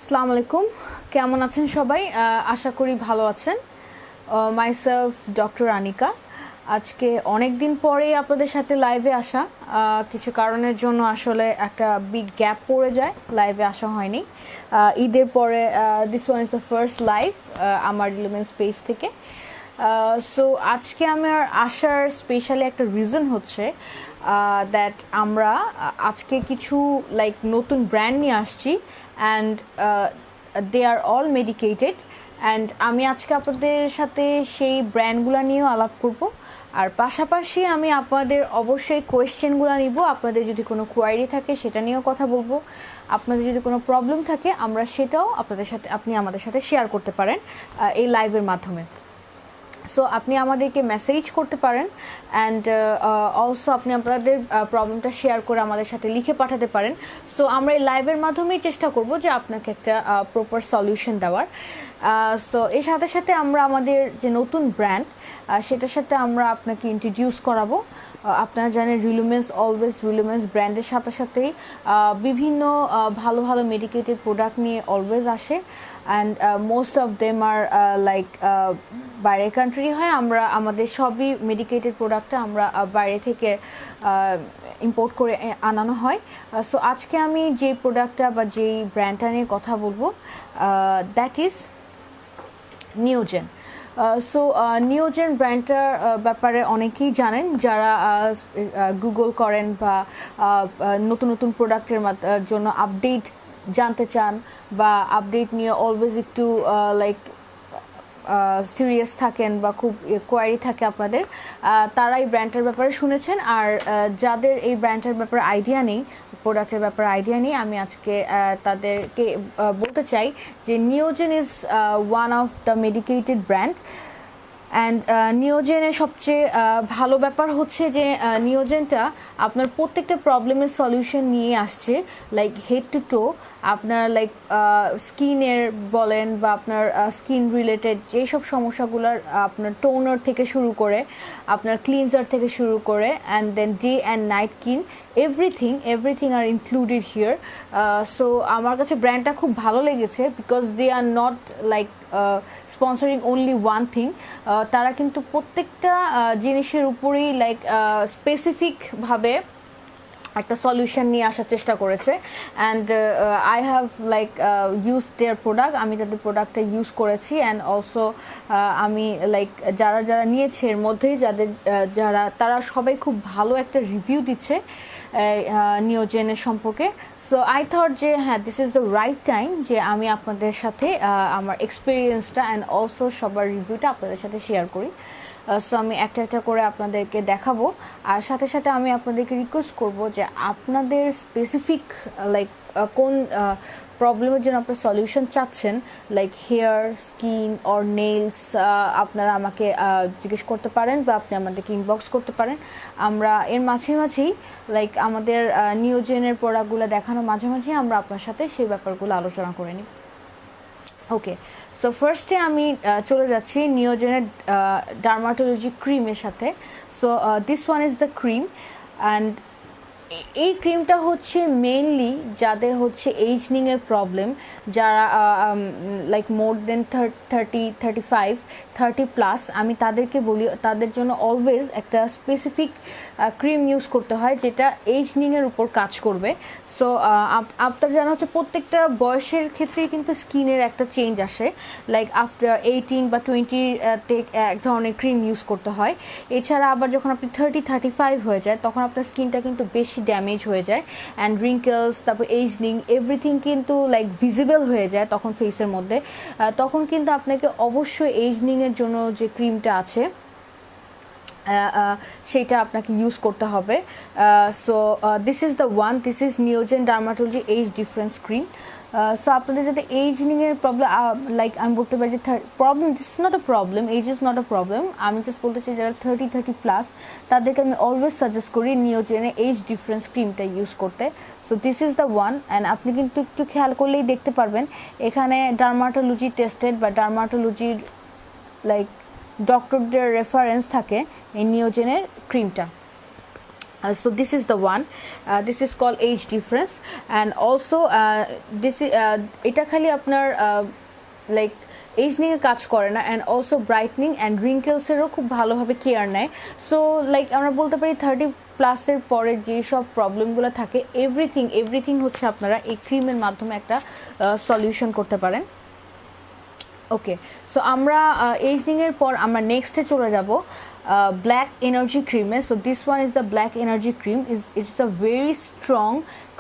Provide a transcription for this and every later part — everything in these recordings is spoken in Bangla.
আসসালামু আলাইকুম, কেমন আছেন সবাই? আশা করি ভালো আছেন। Myself doctor Anika. আজকে অনেক দিন পরে আপনাদের সাথে লাইভে আসা, কিছু কারণের জন্য আসলে একটা বিগ গ্যাপ পড়ে যায়, লাইভে আসা হয়নি। ঈদের পরে this one is the first live আমার রিলেভেন্স পেজ থেকে। সো আজকে আমার আসার স্পেশালি একটা রিজন হচ্ছে দ্যাট আমরা আজকে কিছু নতুন ব্র্যান্ড নিয়ে আসছি and they are all medicated and আমি আজকে আপনাদের সাথে সেই ব্র্যান্ডগুলো নিয়েও আলাপ করব। আর পাশাপাশি আমি আপনাদের অবশ্যই কোয়েশ্চেনগুলো নিব, আপনাদের যদি কোনো কোয়ারি থাকে সেটা নিয়েও কথা বলবো, আপনাদের যদি কোনো প্রবলেম থাকে আমরা সেটাও আপনি আমাদের সাথে শেয়ার করতে পারেন এই লাইভের মাধ্যমে। সো আপনি আমাদেরকে মেসেজ করতে পারেন অ্যান্ড অলসো আপনি আপনাদের প্রবলেমটা শেয়ার করে আমাদের সাথে লিখে পাঠাতে পারেন। সো আমরা এই লাইভের মাধ্যমেই চেষ্টা করব যে আপনাকে একটা প্রপার সলিউশন দেওয়ার। সো এর সাথে সাথে আমরা আমাদের যে নতুন ব্র্যান্ড সেটার সাথে আমরা আপনাকে ইন্ট্রোডিউস করাবো। আপনারা জানেন রিলুমেন্স অলওয়েজ রিলুমেন্স ব্র্যান্ডের সাথে সাথেই বিভিন্ন ভালো ভালো মেডিকেটেড প্রোডাক্ট নিয়ে অলওয়েজ আসে and most of them are বাইরের কান্ট্রি হয়। আমরা আমাদের সবই মেডিকেটেড প্রোডাক্টটা আমরা বাইরে থেকে ইম্পোর্ট করে আনানো হয়। সো আজকে আমি যে প্রোডাক্টটা বা যেই ব্র্যান্ডটা নিয়ে কথা বলবো দ্যাট ইজ নিওজেন। সো নিওজেন ব্র্যান্ডটার ব্যাপারে অনেকেই জানেন যারা গুগল করেন বা নতুন নতুন প্রোডাক্টের জন্য আপডেট জানতে চান বা আপডেট নিয়ে অলওয়েজ একটু সিরিয়াস থাকেন বা খুব কোয়ারি থাকে আপনাদের, তারা এই ব্র্যান্ডটার ব্যাপারে শুনেছেন। আর যাদের এই ব্র্যান্ডটার ব্যাপারে আইডিয়া নেই, প্রোডাক্টের ব্যাপারে আইডিয়া নেই, আমি আজকে তাদেরকে বলতে চাই যে Neogen is one of the medicated brand and নিওজেনের সবচেয়ে ভালো ব্যাপার হচ্ছে যে নিওজেনটা আপনার প্রত্যেকটা প্রবলেমের সলিউশন নিয়ে আসছে, লাইক হেড টু টো। আপনার স্কিনের বলেন বা আপনার স্কিন রিলেটেড যেসব সমস্যাগুলোর, আপনার টোনার থেকে শুরু করে আপনার ক্লিনজার থেকে শুরু করে and then day and night skin, everything are included here. So আমার কাছে ব্র্যান্ডটা খুব ভালো লেগেছে because they are not sponsoring only one thing. তারা কিন্তু প্রত্যেকটা জিনিসের উপরেই স্পেসিফিকভাবে একটা সলিউশন নিয়ে আসার চেষ্টা করেছে and I have use their product. আমি তাদের প্রোডাক্টটা ইউজ করেছি অ্যান্ড অলসো আমি যারা যারা নিয়েছে এর মধ্যেই তারা সবাই খুব ভালো একটা রিভিউ দিচ্ছে নিওজেনের সম্পর্কে। সো আই থট যে হ্যাঁ, this is the right time যে আমি আপনাদের সাথে আমার এক্সপিরিয়েন্সটা অ্যান্ড অলসো সবার রিভিউটা আপনাদের সাথে শেয়ার করি। সো আমি একটা একটা করে আপনাদেরকে দেখাবো আর সাথে সাথে আমি আপনাদেরকে রিকোয়েস্ট করব যে আপনাদের স্পেসিফিক কোন প্রবলেমের জন্য আপনার সলিউশন চাচ্ছেন, like hair, skin or nails, আপনারা আমাকে জিজ্ঞেস করতে পারেন বা আপনি আমাদেরকে ইনবক্স করতে পারেন। আমরা এর মাঝেই আমাদের নিওজেনের প্রোডাক্টগুলো দেখানোর মাঝে আমরা আপনার সাথে সেই ব্যাপারগুলো আলোচনা করে নিই। ওকে, সো ফার্স্টে আমি চলে যাচ্ছি নিওজেনের ডার্মাটোলজি ক্রিমের সাথে। So this one is the cream and এই ক্রিমটা হচ্ছে মেইনলি যাদের হচ্ছে এইজনিংয়ের প্রবলেম, যারা মোর দেন 30 35 30+, আমি তাদেরকে বলি তাদের জন্য অলওয়েজ একটা স্পেসিফিক ক্রিম ইউজ করতে হয় যেটা এইজনিংয়ের উপর কাজ করবে। সো আপনার জানা হচ্ছে প্রত্যেকটা বয়সের ক্ষেত্রেই কিন্তু স্কিনের একটা চেঞ্জ আসে, আফটার 18 বা 20-তে এক ধরনের ক্রিম ইউজ করতে হয়। এছাড়া আবার যখন আপনি 30 35 হয়ে যায় তখন আপনার স্কিনটা কিন্তু বেশি ড্যামেজ হয়ে যায় অ্যান্ড রিঙ্কেলস, তারপর এইজনিং, এভরিথিং কিন্তু ভিজিবল হয়ে যায় তখন ফেসের মধ্যে। তখন কিন্তু আপনাকে অবশ্যই এইজনিংয়ের জন্য যে ক্রিমটা আছে সেটা আপনাকে ইউজ করতে হবে। So this is the one, this is Neogen dermatology age difference cream. So আপনাদের যাতে এইজনিংয়ের প্রবলেম, আমি বলতে পারি যে problem, this is not a problem, age is not a problem. আমি জাস্ট বলতে চাই যারা 30+ তাদেরকে আমি অলওয়েজ সাজেস্ট করি নিওজেনের এজ ডিফারেন্স ক্রিমটা ইউজ করতে। So this is the one and আপনি কিন্তু একটু খেয়াল করলেই দেখতে পারবেন এখানে ডার্মাটোলজি টেস্টেড বা ডার্মাটোলজির ডক্টরদের রেফারেন্স থাকে এই নিওজেনের ক্রিমটা। So this is the one, this is called age difference, and also this is এটা খালি আপনার লাইক এজনিং এ কাজ করে না, অ্যান্ড অলসো ব্রাইটনিং অ্যান্ড রিঙ্কেলসেরও খুব ভালোভাবে কেয়ার নেয়। সো লাইক আমরা বলতে পারি 30+ পরে যেসব প্রবলেমগুলো থাকে এভরিথিং হচ্ছে আপনারা এই ক্রিমের মাধ্যমে একটা সলিউশন করতে পারেন। ওকে, সো আমরা এজনিং এর পর আমরা নেক্সটে চলে যাব ব্ল্যাক এনার্জি ক্রিমে। So this one is the black energy cream, it's a very strong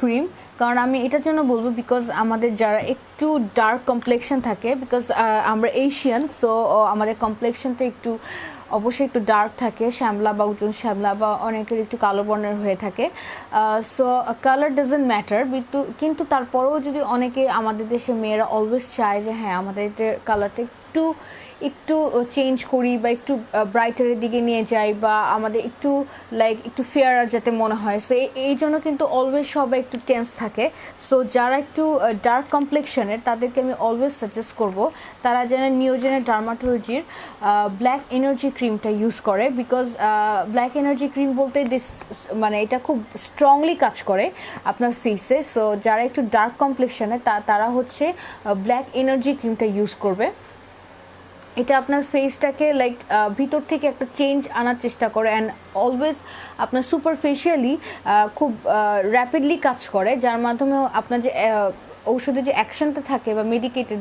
cream. কারণ আমি এটার জন্য বলবো বিকজ আমাদের যারা একটু ডার্ক কমপ্লেকশন থাকে, বিকজ আমরা এশিয়ান, সো আমাদের কমপ্লেকশনটা একটু অবশ্যই একটু ডার্ক থাকে, শ্যামলা বা উজ্জ্বল শ্যামলা বা অনেকের একটু কালো বর্ণের হয়ে থাকে। সো কালার ডাজন্ট ম্যাটার, কিন্তু তারপরেও যদি অনেকে আমাদের দেশে মেয়েরা অলওয়েজ চায় যে হ্যাঁ আমাদের কালারটা একটু চেঞ্জ করি বা একটু ব্রাইটারের দিকে নিয়ে যাই বা আমাদের একটু একটু ফেয়ারার যাতে মনে হয়। সো এই জন্য কিন্তু অলওয়েজ সবাই একটু টেন্স থাকে। সো যারা একটু ডার্ক কমপ্লেকশনের তাদেরকে আমি অলওয়েজ সাজেস্ট করব তারা যেন নিওজেনের ডার্মাটোলজির ব্ল্যাক এনার্জি ক্রিমটা ইউজ করে, বিকজ ব্ল্যাক এনার্জি ক্রিম বলতে মানে এটা খুব স্ট্রংলি কাজ করে আপনার ফেসে। সো যারা একটু ডার্ক কমপ্লেকশনের তারা হচ্ছে ব্ল্যাক এনার্জি ক্রিমটা ইউজ করবে। এটা আপনার ফেসটাকে ভিতর থেকে একটা চেঞ্জ আনার চেষ্টা করে, অ্যান্ড অলওয়েজ আপনার সুপারফিশিয়ালি খুব র্যাপিডলি কাজ করে, যার মাধ্যমে আপনার যে ঔষধের যে অ্যাকশনটা থাকে বা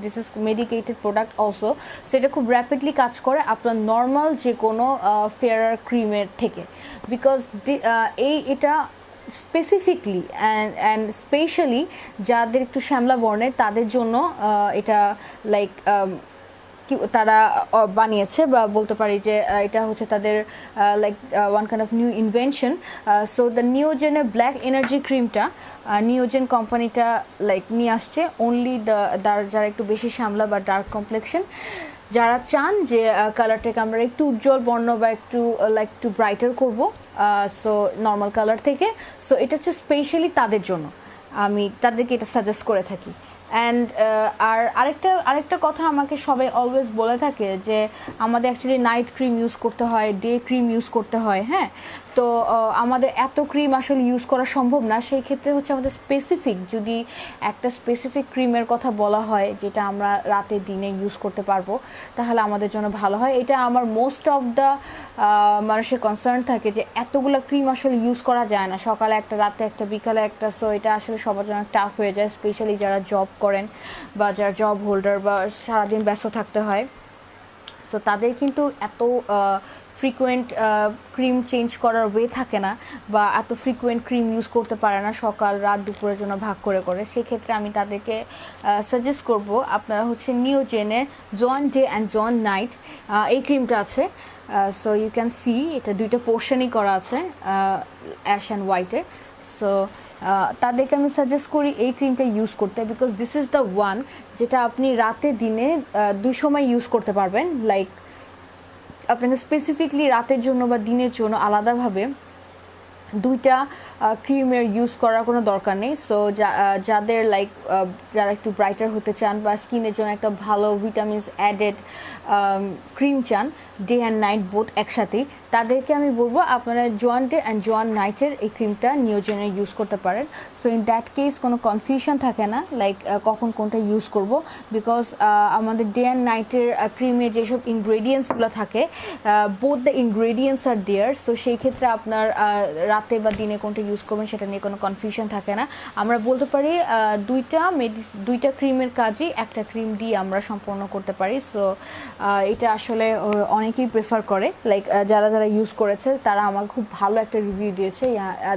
this is medicated product also, সেটা খুব র্যাপিডলি কাজ করে আপনার নর্মাল যে কোনো ফেয়ারার ক্রিমের থেকে। বিকজ এটা স্পেসিফিকলি অ্যান্ড স্পেশালি যাদের একটু শ্যামলা বর্ণের তাদের জন্য এটা তারা বানিয়েছে, বা বলতে পারি যে এটা হচ্ছে তাদের one kind of new invention. So the নিওজেনের ব্ল্যাক এনার্জি ক্রিমটা নিওজেন কোম্পানিটা নিয়ে আসছে অনলি যারা একটু বেশি শ্যামলা বা ডার্ক কমপ্লেকশন, যারা চান যে কালারটাকে আমরা একটু উজ্জ্বল বর্ণ বা একটু ব্রাইটার করবো সো নর্মাল কালার থেকে। সো এটা হচ্ছে স্পেশালি তাদের জন্য, আমি তাদেরকে এটা সাজেস্ট করে থাকি। অ্যান্ড আর আরেকটা কথা আমাকে সবাই অলওয়েজ বলে থাকে যে আমাদের অ্যাকচুয়ালি নাইট ক্রিম ইউজ করতে হয়, ডে ক্রিম ইউজ করতে হয়। হ্যাঁ, তো আমাদের এত ক্রিম আসলে ইউজ করা সম্ভব না। সেই ক্ষেত্রে হচ্ছে আমাদের স্পেসিফিক যদি একটা স্পেসিফিক ক্রিমের কথা বলা হয় যেটা আমরা রাতে দিনে ইউজ করতে পারবো তাহলে আমাদের জন্য ভালো হয়। এটা আমার মোস্ট অফ দ্য মানুষের কনসার্ন থাকে যে এতগুলো ক্রিম আসলে ইউজ করা যায় না, সকালে একটা, রাতে একটা, বিকালে একটা। সো এটা আসলে সবার জন্য টাফ হয়ে যায়, স্পেশালি যারা জব করেন বা যারা জব হোল্ডার বা সারাদিন ব্যস্ত থাকতে হয়। সো তাদের কিন্তু এত ফ্রিকুয়েন্ট ক্রিম চেঞ্জ করার ওয়ে থাকে না, বা এত ফ্রিকুয়েন্ট ক্রিম ইউজ করতে পারে না সকাল রাত দুপুরের জন্য ভাগ করে। সেক্ষেত্রে আমি তাদেরকে সাজেস্ট করব আপনারা হচ্ছে নিওজেনের জোয়ান ডে অ্যান্ড জোয়ান নাইট এই ক্রিমটা আছে। সো ইউ ক্যান সি এটা দুইটা পোর্শনই করা আছে অ্যাশ অ্যান্ড হোয়াইটে। সো তাদেরকে আমি সাজেস্ট করি এই ক্রিমটা ইউজ করতে, because this is the one যেটা আপনি রাতে দিনে দুই সময় ইউজ করতে পারবেন। আপনাকে স্পেসিফিকলি রাতের জন্য বা দিনের জন্য আলাদাভাবে দুইটা ক্রিমের ইউজ করার কোনো দরকার নেই। সো যাদের যারা একটু ব্রাইটার হতে চান বা স্কিনের জন্য একটা ভালো ভিটামিনস অ্যাডেড ক্রিম চান ডে অ্যান্ড নাইট বোথ একসাথেই, তাদেরকে আমি বলবো আপনারা জোয়ান ডে অ্যান্ড জোয়ান নাইটের এই ক্রিমটা নিওজেনের ইউজ করতে পারেন। সো ইন দ্যাট কেস কোনো কনফিউশন থাকে না কখন কোনটা ইউজ করব, বিকজ আমাদের ডে অ্যান্ড নাইটের ক্রিমে যেসব ইনগ্রেডিয়েন্টসগুলো থাকে both the ingredients are there. So সেই ক্ষেত্রে আপনার রাতে বা দিনে কোনটা ইউজ করবেন সেটা নিয়ে কোনো কনফিউশন থাকে না। আমরা বলতে পারি দুইটা ক্রিমের কাজই একটা ক্রিম দিয়ে আমরা সম্পন্ন করতে পারি। সো এটা আসলে অনেকেই প্রেফার করে, যারা ইউজ করেছে তারা আমাকে খুব ভালো একটা রিভিউ দিয়েছে,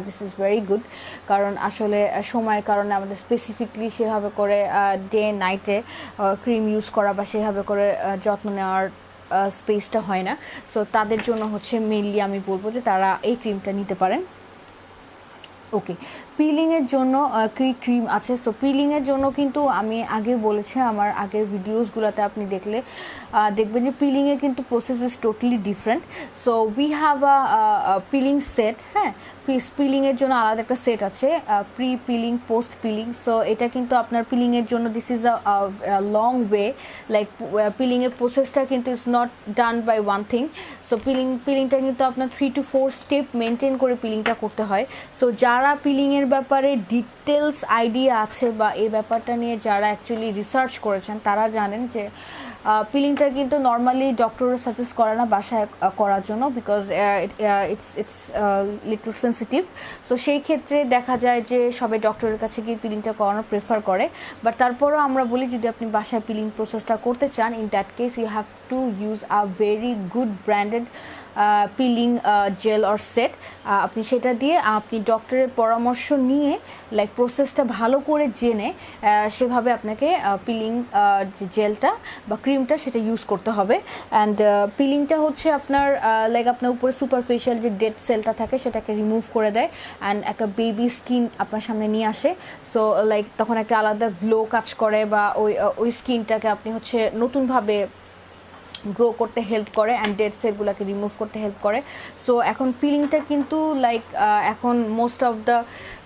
দিস ইজ ভেরি গুড। কারণ আসলে সময়ের কারণে আমাদের স্পেসিফিকলি সেভাবে করে ডে নাইটে ক্রিম ইউজ করা বা সেভাবে করে যত্ন নেওয়ার স্পেসটা হয় না। সো তাদের জন্য হচ্ছে মেইনলি আমি বলবো যে তারা এই ক্রিমটা নিতে পারেন। ওকে, পিলিংয়ের জন্য ক্রিম আছে। সো পিলিংয়ের জন্য কিন্তু আমি আগে বলেছি, আমার আগের ভিডিওসগুলোতে আপনি দেখবেন যে পিলিংয়ের কিন্তু process is totally different. So we have a peeling set. হ্যাঁ, পিলিংয়ের জন্য আলাদা একটা সেট আছে, pre peeling, post peeling. So এটা কিন্তু আপনার পিলিংয়ের জন্য this is a long way, like পিলিংয়ের প্রসেসটা কিন্তু is not done by one thing. So পিলিংটা কিন্তু আপনার 3 to 4 স্টেপ মেনটেন করে পিলিংটা করতে হয়। সো যারা পিলিংয়ের ব্যাপারে ডিটেলস আইডিয়া আছে বা এই ব্যাপারটা নিয়ে যারা অ্যাকচুয়ালি রিসার্চ করেছেন তারা জানেন যে পিলিংটা কিন্তু নর্মালি ডক্টররা সাজেস্ট করে না বাসায় করার জন্য, because it's little sensitive. So সেই ক্ষেত্রে দেখা যায় যে সবাই ডক্টরের কাছে গিয়ে পিলিংটা করানো প্রেফার করে। বাট তারপরেও আমরা বলি যদি আপনি বাসায় পিলিং প্রসেসটা করতে চান, in that case you have to use a very good branded peeling gel or set. আপনি সেটা দিয়ে আপনি ডক্টরের পরামর্শ নিয়ে লাইক প্রসেসটা ভালো করে জেনে সেভাবে আপনাকে পিলিং যে জেলটা বা ক্রিমটা সেটা ইউজ করতে হবে। অ্যান্ড পিলিংটা হচ্ছে আপনার লাইক আপনার উপরে সুপারফিশিয়াল যে ডেড সেলটা থাকে সেটাকে রিমুভ করে দেয় অ্যান্ড একটা বেবি স্কিন আপনার সামনে নিয়ে আসে। সো লাইক তখন একটা আলাদা গ্লো কাজ করে বা ওই স্কিনটাকে আপনি হচ্ছে নতুনভাবে গ্রো করতে হেল্প করে অ্যান্ড ডেড সেলগুলোকে রিমুভ করতে হেল্প করে। সো এখন পিলিংটা কিন্তু লাইক এখন মোস্ট অফ দ্য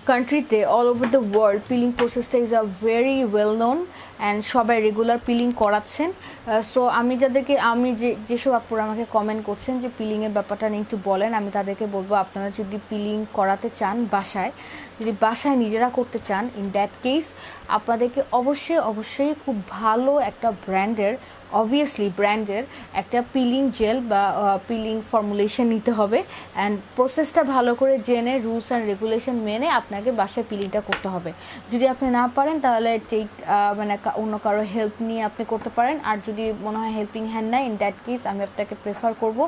কান্ট্রিতে all over the world peeling প্রসেসটা is a very well known and সবাই রেগুলার পিলিং করাচ্ছেন। সো আমি যেসব আপুরা আমাকে কমেন্ট করছেন যে পিলিংয়ের ব্যাপারটা নিয়ে একটু বলেন, আমি তাদেরকে বলবো আপনারা যদি পিলিং করাতে চান যদি বাসায় নিজেরা করতে চান, ইন দ্যাট কেস আপনাদেরকে অবশ্যই খুব ভালো একটা ব্র্যান্ডের একটা পিলিং জেল বা পিলিং ফর্মুলেশন নিতে হবে অ্যান্ড প্রসেসটা ভালো করে জেনে রুলস অ্যান্ড রেগুলেশন মেনে আপনাকে বাসায় পিলিংটা করতে হবে। যদি আপনি না পারেন তাহলে মানে অন্য কারো হেল্প নিয়ে আপনি করতে পারেন। আর যদি মনে হয় হেল্পিং হ্যান্ড নাই, ইন দ্যাট কেস আমি আপনাকে প্রেফার করব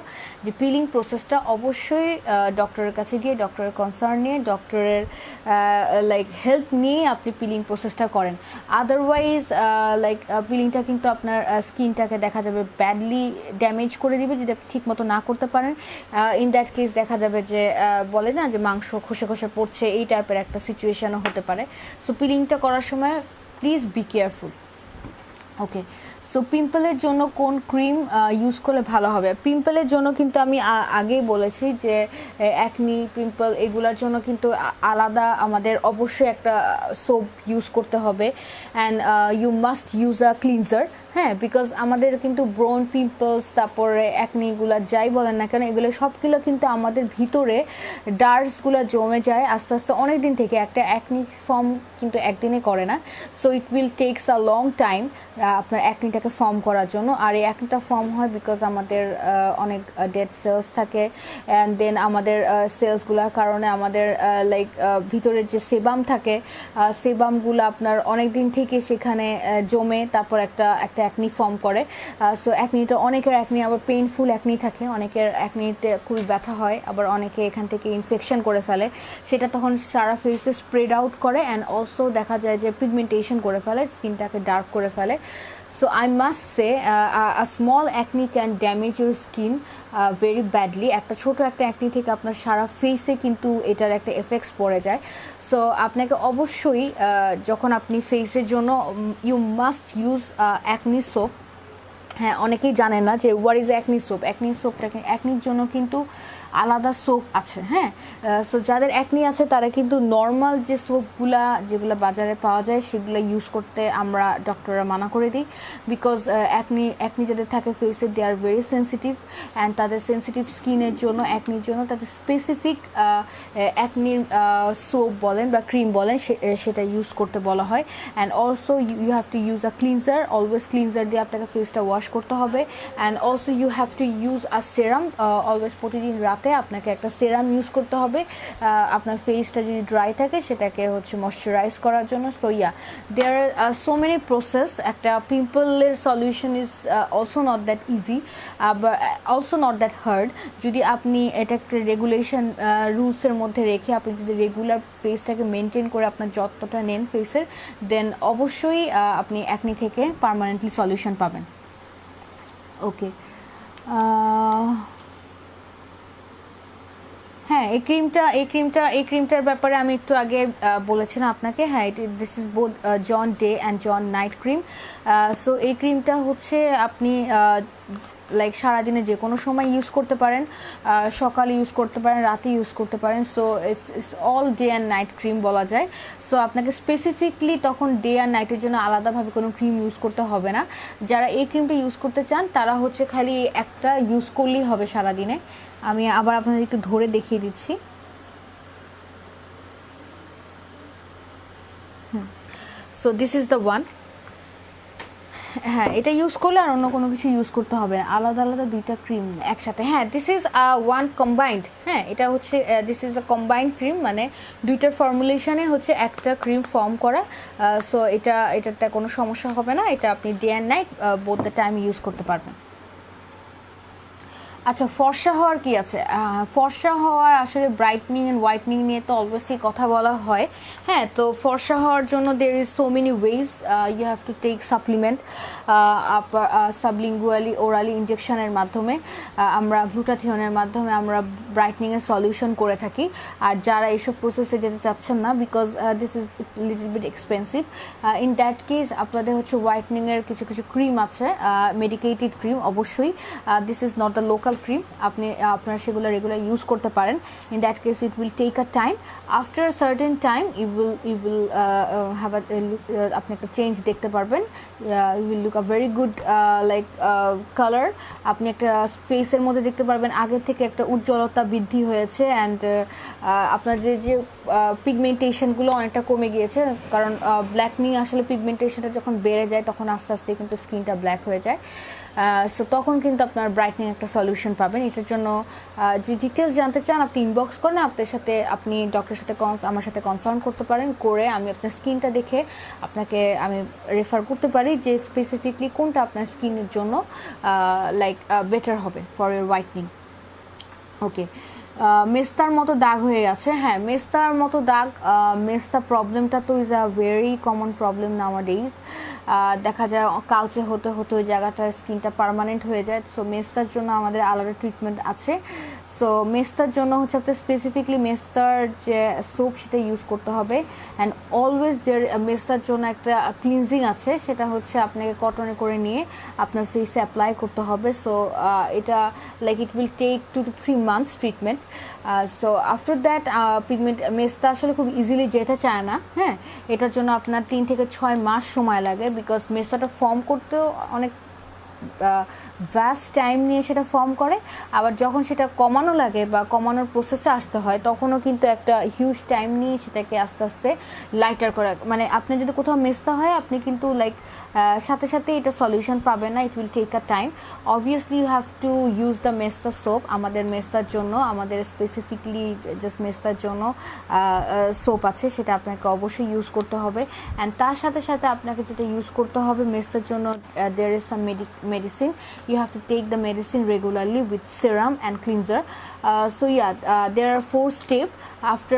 যে পিলিং প্রসেসটা অবশ্যই ডক্টরের কাছে গিয়ে ডক্টরের কনসার্ন নিয়ে ডক্টরের লাইক হেল্প নিয়ে আপনি পিলিং প্রসেসটা করেন। আদারওয়াইজ লাইক পিলিংটা কিন্তু আপনার স্কিনটাকে দেখা যাবে ব্যাডলি ড্যামেজ করে দিবে যদি আপনি ঠিক মতো না করতে পারেন। ইন দ্যাট কেস দেখা যাবে যে বলে না যে মাংস খসে খসে পড়ছে, এই টাইপের একটা সিচুয়েশনও হতে পারে। সো পিলিংটা করার সময় please be careful. Okay, so পিম্পলের জন্য কোন ক্রিম ইউজ করলে ভালো হবে? পিম্পলের জন্য কিন্তু আমি আগেই বলেছি যে অ্যাকনি, পিম্পল এগুলোর জন্য কিন্তু আলাদা আমাদের অবশ্যই একটা সোপ ইউজ করতে হবে and you must use a cleanser. হ্যাঁ, বিকজ আমাদের কিন্তু ব্রন, পিম্পলস, তারপরে অ্যাকনিগুলো যাই বলেন না কেন, এগুলো সবগুলো কিন্তু আমাদের ভিতরে ডার্কসগুলো জমে যায় আস্তে আস্তে অনেক দিন থেকে। একটা অ্যাকনি ফর্ম কিন্তু একদিনে করে না। So it will tax a long time আপনার অ্যাকনিটাকে ফর্ম করার জন্য। আর এই অ্যাকনিটা ফর্ম হয় বিকজ আমাদের অনেক ডেড সেলস থাকে অ্যান্ড দেন আমাদের সেলসগুলোর কারণে আমাদের লাইক ভিতরে যে সেবাম থাকে, সেবামগুলো আপনার অনেক দিন থেকে সেখানে জমে তারপর একটা অ্যাকনি ফর্ম করে। সো অ্যাকনিটা অনেকের অ্যাকনি আবার পেইনফুল অ্যাকনি থাকে, অনেকের অ্যাকনিতে খুবই ব্যথা হয়, আবার অনেকে এখান থেকে ইনফেকশন করে ফেলে, সেটা তখন সারা ফেসে স্প্রেড আউট করে অ্যান্ড অলসো দেখা যায় যে পিগমেন্টেশন করে ফেলে, স্কিনটাকে ডার্ক করে ফেলে। So I must say a small acne can damage your skin very badly. একটা ছোট একটা অ্যাকনি থেকে আপনার সারা ফেসে কিন্তু এটার একটা এফেক্টস পড়ে যায়। সো আপনাকে অবশ্যই যখন আপনি ফেসের জন্য you must use acne soap. হ্যাঁ, অনেকেই জানেন না যে what is acne soap. Acne সোপটাকে অ্যাকনির জন্য কিন্তু আলাদা সোপ আছে। হ্যাঁ, সো যাদের অ্যাকনি আছে তারা কিন্তু নর্মাল যে সোপগুলা যেগুলো বাজারে পাওয়া যায় সেগুলো ইউজ করতে আমরা ডক্টররা মানা করে দিই, বিকজ অ্যাকনি যাদের থাকে ফেসে দে আর ভেরি সেন্সিটিভ অ্যান্ড তাদের সেন্সিটিভ স্কিনের জন্য অ্যাকনির জন্য তাদের স্পেসিফিক অ্যাকনির সোপ বলেন বা ক্রিম বলেন সেটা ইউজ করতে বলা হয়। And also you have to use a cleanser, always cleanser দিয়ে আপনাকে ফেসটা ওয়াশ করতে হবে। And also you have to use a serum, always প্রতিদিন রাতে আপনাকে একটা সেরাম ইউজ করতে হবে আপনার ফেসটা যদি ড্রাই থাকে সেটাকে হচ্ছে ময়শ্চারাইজ করার জন্য। So yeah, there are so many process. একটা পিম্পলের solution is also not that easy but also not that hard. যদি আপনি এটাকে রেগুলেশন রুলসের মধ্যে রেখে আপনি যদি রেগুলার ফেসটাকে মেনটেন করে আপনার যত্নটা নেন ফেসের, দেন অবশ্যই আপনি অ্যাকনি থেকে পার্মানেন্টলি সলিউশন পাবেন। ওকে, হ্যাঁ, এই ক্রিমটার ব্যাপারে আমি একটু আগে বলেছিলাম আপনাকে। হ্যাঁ, দিস ইজ বোথ জন ডে অ্যান্ড জন নাইট ক্রিম। সো এই ক্রিমটা হচ্ছে আপনি লাইক সারাদিনে যে কোনো সময় ইউজ করতে পারেন, সকালে ইউজ করতে পারেন, রাতে ইউজ করতে পারেন। So it's all day and night cream বলা যায়। সো আপনাকে স্পেসিফিকলি তখন ডে আর নাইটের জন্য আলাদাভাবে কোনো ক্রিম ইউজ করতে হবে না। যারা এই ক্রিমটা ইউজ করতে চান তারা হচ্ছে খালি একটা ইউজ করলেই হবে সারাদিনে। আমি আবার আপনাদের একটু ধরে দেখিয়ে দিচ্ছি। So this is the one. হ্যাঁ, এটা ইউজ করলে আর অন্য কোনো কিছু ইউজ করতে হবে না, আলাদা আলাদা দুইটা ক্রিম একসাথে। হ্যাঁ, দিস ইজ ওয়ান কম্বাইন্ড। হ্যাঁ, এটা হচ্ছে this is a combined cream, মানে দুইটার ফর্মুলেশনে হচ্ছে একটা ক্রিম ফর্ম করা। সো এটাতে কোনো সমস্যা হবে না, এটা আপনি day and night both the time use করতে পারবেন। আচ্ছা, ফর্সা হওয়ার কি আছে? ফর্সা হওয়ার আসলে ব্রাইটনিং অ্যান্ড হোয়াইটনিং নিয়ে তো অবভিয়াসলি কথা বলা হয়। হ্যাঁ, তো ফর্সা হওয়ার জন্য there is so many ways. You have to take supplement sublingually orally ইঞ্জেকশনের মাধ্যমে, আমরা গ্লুটাথিয়নের মাধ্যমে আমরা ব্রাইটনিংয়ের সলিউশন করে থাকি। আর যারা এইসব প্রসেসে যেতে চাচ্ছেন না, because this is little bit expensive, in that case আপনাদের হচ্ছে হোয়াইটনিংয়ের কিছু কিছু ক্রিম আছে, মেডিকেটেড ক্রিম অবশ্যই। This is not the local cream, আপনারা সেগুলো রেগুলার ইউজ করতে পারেন। In that case it will take a time, after a certain time you will have a look, আপনি একটা চেঞ্জ দেখতে পারবেন। You will look a very good like colour, আপনি একটা ফেসের মধ্যে দেখতে পারবেন আগের থেকে একটা উজ্জ্বলতা বৃদ্ধি হয়েছে। অ্যান্ড আপনার যে পিগমেন্টেশনগুলো অনেকটা কমে গিয়েছে, কারণ ব্ল্যাকনিং আসলে পিগমেন্টেশনটা যখন বেড়ে যায় তখন আস্তে আস্তে কিন্তু স্কিনটা ব্ল্যাক হয়ে যায়। সো তখন কিন্তু আপনার ব্রাইটনিং একটা সলিউশন পাবেন। এটার জন্য যদি ডিটেলস জানতে চান আপনি ইনবক্স করেন, আপনি ডক্টরের সাথে আমার সাথে কনসাল্ট করতে পারেন, করে আমি আপনার স্কিনটা দেখে আপনাকে আমি রেফার করতে পারি যে স্পেসিফিকলি কোনটা আপনার স্কিনের জন্য লাইক বেটার হবে ফর ইউর হোয়াইটনিং। ওকে, মেস্তার মতো দাগ হয়ে গেছে। হ্যাঁ, মেস্তার মতো দাগ, মেস্তা প্রবলেমটা তো is a very common problem নাওয়াডেজ। দেখা যায় কালচে হতে হতে ওই জায়গাটার স্কিনটা পার্মানেন্ট হয়ে যায়। সো মেস্তার জন্য আমাদের আলাদা ট্রিটমেন্ট আছে। সো মেস্তার জন্য হচ্ছে আপনার স্পেসিফিকলি মেস্তার যে সোপ সেটা ইউজ করতে হবে। অ্যান্ড অলওয়েজ যে মেস্তার জন্য একটা ক্লিনজিং আছে, সেটা হচ্ছে আপনাকে কটনে করে নিয়ে আপনার ফেসে অ্যাপ্লাই করতে হবে। সো এটা like it will take 2 to 3 months treatment. So after that Mesta আসলে খুব ইজিলি যেতে চায় না। হ্যাঁ, এটার জন্য আপনার 3 থেকে 6 মাস সময় লাগে, বিকজ মেস্তাটা ফর্ম করতেও অনেক ভ্যাস্ট টাইম নিয়ে সেটা ফর্ম করে। আবার যখন সেটা কমানো লাগে বা কমানোর প্রসেসে আসতে হয় তখনও কিন্তু একটা হিউজ টাইম নিয়ে সেটাকে আস্তে আস্তে লাইটার করা, মানে আপনি যদি কোথাও মেস্তা হয় আপনি কিন্তু লাইক সাথে সাথে এটা সলিউশন পাবেন না, it will take a time. Obviously you have to use the Mesta soap. আমাদের মেস্তার জন্য, আমাদের স্পেসিফিকলি জাস্ট মেস্তার জন্য সোপ আছে, সেটা আপনাকে অবশ্যই ইউজ করতে হবে। অ্যান্ড তার সাথে সাথে আপনাকে যেটা ইউজ করতে হবে মেস্তার জন্য, there is some medicine. You have to take the medicine regularly with serum and cleanser. So yeah, there are 4 steps after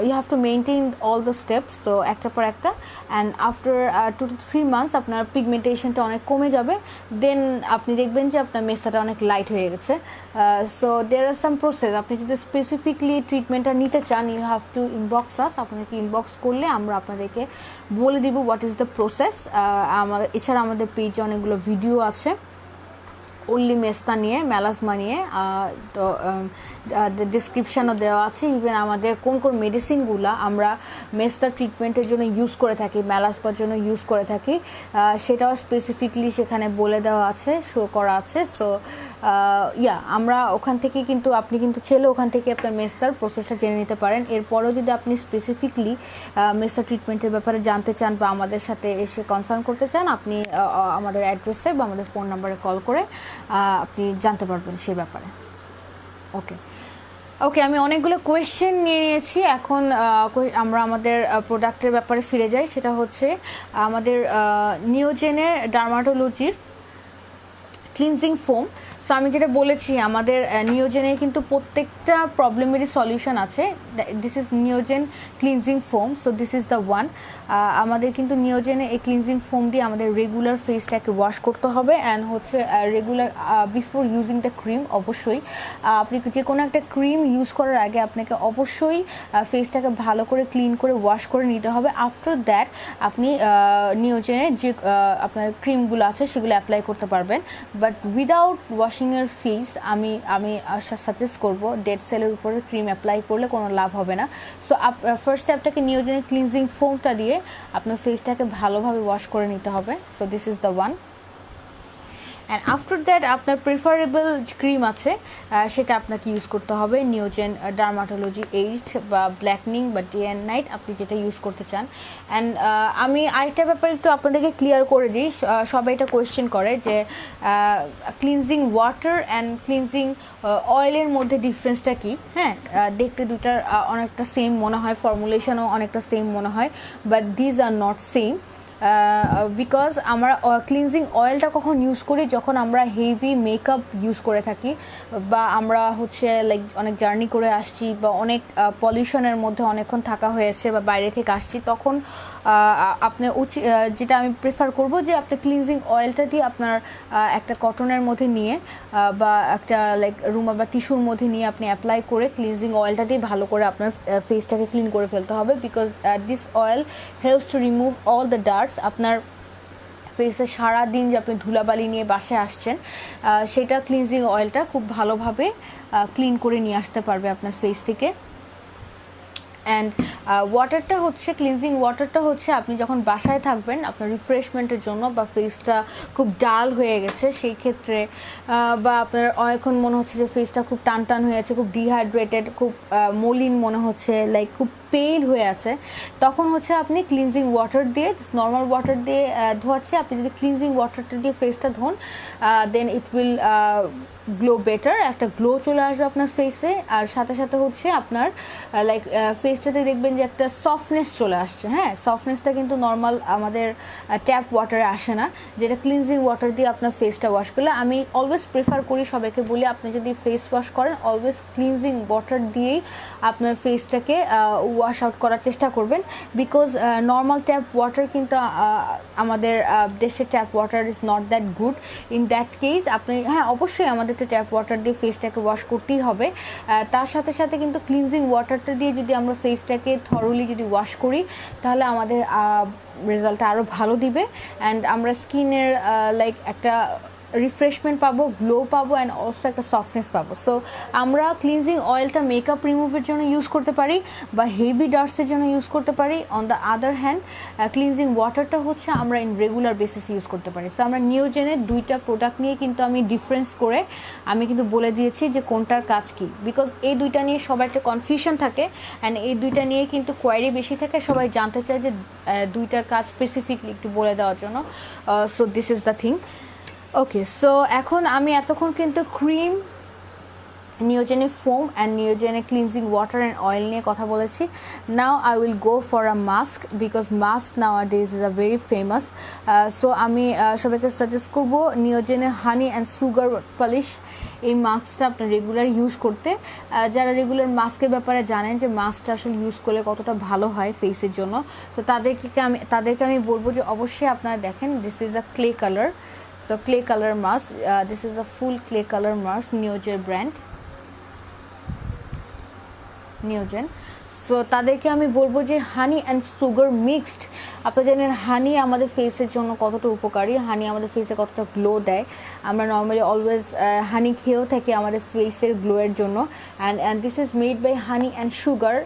you have to maintain all the steps, so একটা পর একটা, and after 2 to 3 months আপনার পিগমেন্টেশনটা অনেক কমে যাবে, দেন আপনি দেখবেন যে আপনার মেস্তাটা অনেক লাইট হয়ে গেছে। So there R some process, আপনি যদি স্পেসিফিকলি ট্রিটমেন্টটা নিতে চান you have to inbox us, আপনাকে ইনবক্স করলে আমরা আপনাদেরকে বলে দিব হোয়াট ইজ দ্য প্রসেস। এছাড়া আমাদের পেজে অনেকগুলো ভিডিও আছে ওনলি মেস্তা নিয়ে, মেলাসমা নিয়ে, তো ডিসক্রিপশানও দেওয়া আছে। ইভেন আমাদের কোন কোন মেডিসিনগুলো আমরা মেস্তা ট্রিটমেন্টের জন্য ইউজ করে থাকি, মেলাসমার জন্য ইউজ করে থাকি, সেটাও স্পেসিফিকলি সেখানে বলে দেওয়া আছে, শো করা আছে। সো আমরা ওখান থেকে কিন্তু আপনি কিন্তু চাইলে ওখান থেকে আপনার মেস্তার প্রসেসটা জেনে নিতে পারেন। এরপরেও যদি আপনি স্পেসিফিকলি মেস্তা ট্রিটমেন্টের ব্যাপারে জানতে চান বা আমাদের সাথে এসে কনসাল্ট করতে চান, আপনি আমাদের অ্যাড্রেসে বা আমাদের ফোন নাম্বারে কল করে আপনি জানতে পারবেন সেই ব্যাপারে। ওকে, আমি অনেকগুলো কোয়েশ্চেন নিয়ে নিয়েছি। এখন আমরা আমাদের প্রোডাক্টের ব্যাপারে ফিরে যাই। সেটা হচ্ছে আমাদের নিওজেনের ডার্মাটোলজির ক্লিনজিং ফোম। সো আমি যেটা বলেছি আমাদের নিওজেনের কিন্তু প্রত্যেকটা প্রবলেমেরই সলিউশন আছে। This is Neogen cleansing foam, so this is the one. আমাদের কিন্তু নিওজেনে এই ক্লিনজিং ফোম দিয়ে আমাদের রেগুলার ফেসটাকে ওয়াশ করতে হবে অ্যান্ড হচ্ছে regular before using the cream. অবশ্যই আপনি যে কোনো একটা ক্রিম ইউজ করার আগে আপনাকে অবশ্যই ফেসটাকে ভালো করে ক্লিন করে ওয়াশ করে নিতে হবে। আফটার দ্যাট আপনি নিওজেনের যে আপনার ক্রিমগুলো আছে সেগুলো অ্যাপ্লাই করতে পারবেন। বাট উইদাউট ওয়াশিংয়ের ফেস আমি সাজেস্ট করবো ডেড সেলের উপরে ক্রিম অ্যাপ্লাই করলে কোনো লাভ হবে না। সো ফার্স্ট স্টেপটাকে নিওজেনের ক্লিনজিং ফোমটা দিয়ে আপনার ফেসটাকে ভালোভাবে ওয়াশ করে নিতে হবে। So this is the one. And after that আপনার প্রেফারেবল ক্রিম আছে সেটা আপনাকে ইউজ করতে হবে নিওজেন ডার্মাটোলজি এইজড বা ব্ল্যাকনিং বা ডে অ্যান্ড নাইট, আপনি যেটা ইউজ করতে চান। অ্যান্ড আমি আরেকটা ব্যাপার একটু আপনাদেরকে ক্লিয়ার করে দিই, সবাই এটা কোয়েশ্চেন করে যে ক্লিনজিং ওয়াটার অ্যান্ড ক্লিনজিং অয়েলের মধ্যে ডিফারেন্সটা কী। হ্যাঁ, দেখতে দুটার অনেকটা সেম মনে হয়, ফর্মুলেশনও অনেকটা সেম মনে হয়, but these are not same. Because আমরা ক্লিনজিং অয়েলটা কখন ইউজ করি যখন আমরা হেভি মেকআপ ইউজ করে থাকি বা আমরা হচ্ছে লাইক অনেক জার্নি করে আসছি বা অনেক পলিউশনের মধ্যে অনেকক্ষণ থাকা হয়েছে বা বাইরে থেকে আসছি, তখন আপনি যেটা আমি প্রেফার করব যে আপনি ক্লিনজিং অয়েলটা দিয়ে আপনার একটা কটনের মধ্যে নিয়ে বা একটা লাইক রুমাল বা টিস্যুর মধ্যে নিয়ে আপনি অ্যাপ্লাই করে ক্লিনজিং অয়েলটা দিয়ে ভালো করে আপনার ফেসটাকে ক্লিন করে ফেলতে হবে। Because this oil helps to remove all the darts. আপনার ফেসে সারাদিন যে আপনি ধুলাবালি নিয়ে বাসায় আসছেন সেটা ক্লিনজিং অয়েলটা খুব ভালোভাবে ক্লিন করে নিয়ে আসতে পারবে আপনার ফেস থেকে। অ্যান্ড ওয়াটারটা হচ্ছে ক্লিনজিং ওয়াটারটা হচ্ছে আপনি যখন বাসায় থাকবেন আপনার রিফ্রেশমেন্টের জন্য বা ফেসটা খুব ডাল হয়ে গেছে সেই ক্ষেত্রে বা আপনার অনেকক্ষণ মনে হচ্ছে যে ফেসটা খুব টান টান হয়ে আছে, খুব ডিহাইড্রেটেড, খুব মলিন মনে হচ্ছে, লাইক খুব পেল হয়ে আছে, তখন হচ্ছে আপনি ক্লিনজিং ওয়াটার দিয়ে নর্মাল ওয়াটার দিয়ে ধোয়াচ্ছে, আপনি যদি ক্লিনজিং ওয়াটারটা দিয়ে ফেসটা ধোন দেন ইট উইল গ্লো বেটার, একটা গ্লো চলে আসবে আপনার ফেসে। আর সাথে সাথে হচ্ছে আপনার লাইক ফেসটাতে দেখবেন যে একটা সফটনেস চলে আসছে। হ্যাঁ, সফটনেসটা কিন্তু নর্মাল আমাদের ট্যাপ ওয়াটারে আসে না, যেটা ক্লিনজিং ওয়াটার দিয়ে আপনার ফেসটা ওয়াশ করলে। আমি অলওয়েজ প্রেফার করি, সবাইকে বলি আপনি যদি ফেস ওয়াশ করেন অলওয়েজ ক্লিনজিং ওয়াটার দিয়েই আপনার ফেসটাকে ওয়াশ আউট করার চেষ্টা করবেন। বিকজ নর্মাল ট্যাপ ওয়াটার কিন্তু আমাদের দেশের tap water is not that good. In that case আপনি হ্যাঁ অবশ্যই আমাদের তো ট্যাপ ওয়াটার দিয়ে ফেসটাকে ওয়াশ করতেই হবে, তার সাথে সাথে কিন্তু ক্লিনজিং ওয়াটারটা দিয়ে যদি আমরা ফেসটাকে থরলি যদি ওয়াশ করি তাহলে আমাদের রেজাল্টটা আরও ভালো দিবে অ্যান্ড আমরা স্কিনের লাইক একটা রিফ্রেশমেন্ট পাবো, গ্লো পাবো অ্যান্ড অলসো একটা সফটনেস পাবো। সো আমরা ক্লিনজিং অয়েলটা মেকআপ রিমুভের জন্য ইউজ করতে পারি বা হেভি ডার্টসের জন্য ইউজ করতে পারি। On the other hand cleansing ওয়াটারটা হচ্ছে আমরা ইন রেগুলার বেসিস ইউজ করতে পারি। সো আমরা নিওজেনের দুইটা প্রোডাক্ট নিয়ে কিন্তু আমি ডিফারেন্স করে আমি কিন্তু বলে দিয়েছি যে কোনটার কাজ কী। বিকজ এই দুইটা নিয়ে সবার একটা কনফিউশন থাকে অ্যান্ড এই দুইটা নিয়ে কিন্তু কোয়ারি বেশি থাকে, সবাই জানতে চায় যে দুইটার কাজ স্পেসিফিকলি একটু বলে দেওয়ার জন্য। So this is the thing. Okay, so এখন আমি এতক্ষণ কিন্তু cream, Neogenic foam and Neogenic cleansing water and oil নিয়ে কথা বলেছি। Now I will go for a mask because mask nowadays is a very famous. So আমি সবাইকে সাজেস্ট করবো নিওজেনের হানি অ্যান্ড সুগার পলিশ এই মাস্কটা আপনার রেগুলার ইউজ করতে। যারা রেগুলার মাস্কের ব্যাপারে জানেন যে মাস্কটা আসলে ইউজ করলে কতটা ভালো হয় ফেসের জন্য, তো তাদেরকে আমি বলবো যে অবশ্যই আপনারা দেখেন this is a clay colour. So clay color mask, this is a full clay color mask, Neogen brand, Neogen. So তাদেরকে আমি বলবো যে হানি অ্যান্ড সুগার মিক্সড, আপনারা জানেন হানি আমাদের ফেসের জন্য কতটা উপকারী, হানি আমাদের ফেসে কতটা গ্লো দেয়। আমরা নর্মালি অলওয়েজ হানি খেয়েও থাকি আমাদের ফেসের গ্লোয়ের জন্য। And this is made by honey and sugar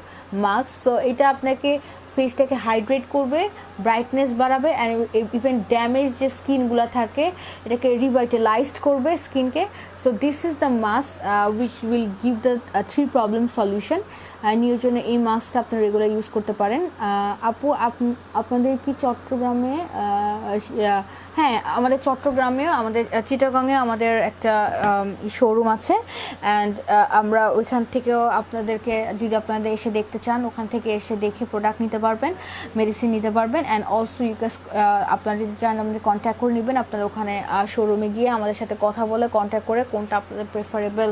mask. So এটা আপনাকে ফেসটাকে হাইড্রেট করবে, ব্রাইটনেস বাড়াবে অ্যান্ড ইভেন ড্যামেজ যে স্কিনগুলো থাকে এটাকে রিভাইটালাইজড করবে স্কিনকে। So this is the mask which will give the 3 problem solution. নিওজেনের এই মাস্কটা আপনি রেগুলার ইউজ করতে পারেন। আপু আপনাদের কি চট্টগ্রামে, হ্যাঁ আমাদের চট্টগ্রামেও, আমাদের চিটাগাংয়ে আমাদের একটা শোরুম আছে অ্যান্ড আমরা ওইখান থেকেও আপনাদেরকে যদি আপনারা এসে দেখতে চান ওখান থেকে এসে দেখে প্রোডাক্ট নিতে পারবেন, মেডিসিন নিতে পারবেন। অ্যান্ড অলসো আপনারা যদি চান আমাদের কন্ট্যাক্ট করে নেবেন, আপনারা ওখানে শোরুমে গিয়ে আমাদের সাথে কথা বলে কন্ট্যাক্ট করে কোনটা আপনাদের প্রেফারেবল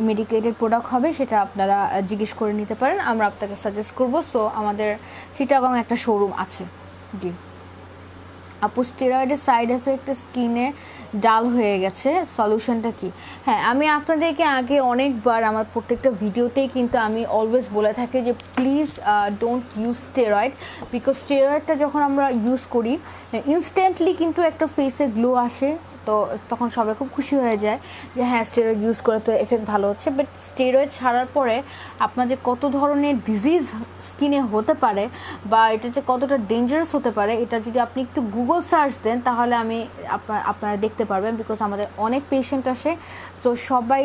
মেডিকেটেড প্রোডাক্ট হবে সেটা আপনারা জিজ্ঞেস করে নিতে পারেন, আমরা আপনাকে সাজেস্ট করব। সো আমাদের চিটাগং একটা শোরুম আছে। জি আপু, স্টেরয়েডের সাইড এফেক্ট স্কিনে ডাল হয়ে গেছে, সলিউশনটা কি? হ্যাঁ, আমি আপনাদেরকে আগে অনেকবার আমার প্রত্যেকটা ভিডিওতেই কিন্তু আমি অলওয়েজ বলে থাকি যে please don't use steroid, because স্টেরয়েডটা যখন আমরা ইউজ করি ইনস্ট্যান্টলি কিন্তু একটা ফেসে গ্লো আসে, তো তখন সবাই খুব খুশি হয়ে যায় যে হ্যাঁ স্টেরয়েড ইউজ করে তো এফেক্ট ভালো হচ্ছে। বাট স্টেরয়েড ছাড়ার পরে আপনার যে কত ধরনের ডিজিজ স্কিনে হতে পারে বা এটা যে কতটা ডেঞ্জারাস হতে পারে, এটা যদি আপনি একটু গুগল সার্চ দেন তাহলে আপনারা দেখতে পারবেন। বিকজ আমাদের অনেক পেশেন্ট আসে, সো সবাই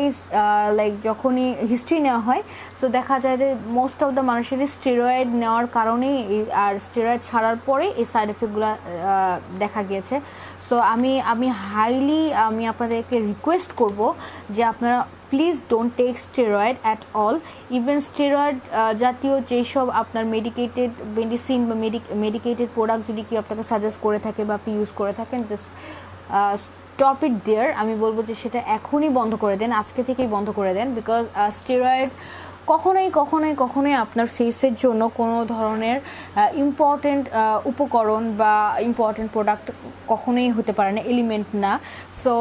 লাইক যখনই হিস্ট্রি নেওয়া হয় সো দেখা যায় যে মোস্ট অফ দ্য মানুষেরই স্টেরয়েড নেওয়ার কারণেই আর স্টেরয়েড ছাড়ার পরে এই সাইড এফেক্টগুলো দেখা গিয়েছে। সো আমি হাইলি আপনাদেরকে রিকোয়েস্ট করব যে আপনারা please don't take steroid at all. Even steroid জাতীয় যেসব আপনার মেডিকেটেড মেডিসিন বা মেডিকেটেড প্রোডাক্ট যদি কেউ আপনাকে সাজেস্ট করে থাকে বা আপনি ইউজ করে থাকেন, জাস্ট স্টপ ইট দেয়ার। আমি বলবো যে সেটা এখনই বন্ধ করে দেন, আজকে থেকেই বন্ধ করে দেন। বিকজ স্টেরয়েড কখনোই আপনার ফেসের জন্য কোনো ধরনের ইম্পর্টেন্ট উপকরণ বা ইম্পর্টেন্ট প্রোডাক্ট কখনোই হতে পারে না, এলিমেন্ট না। সো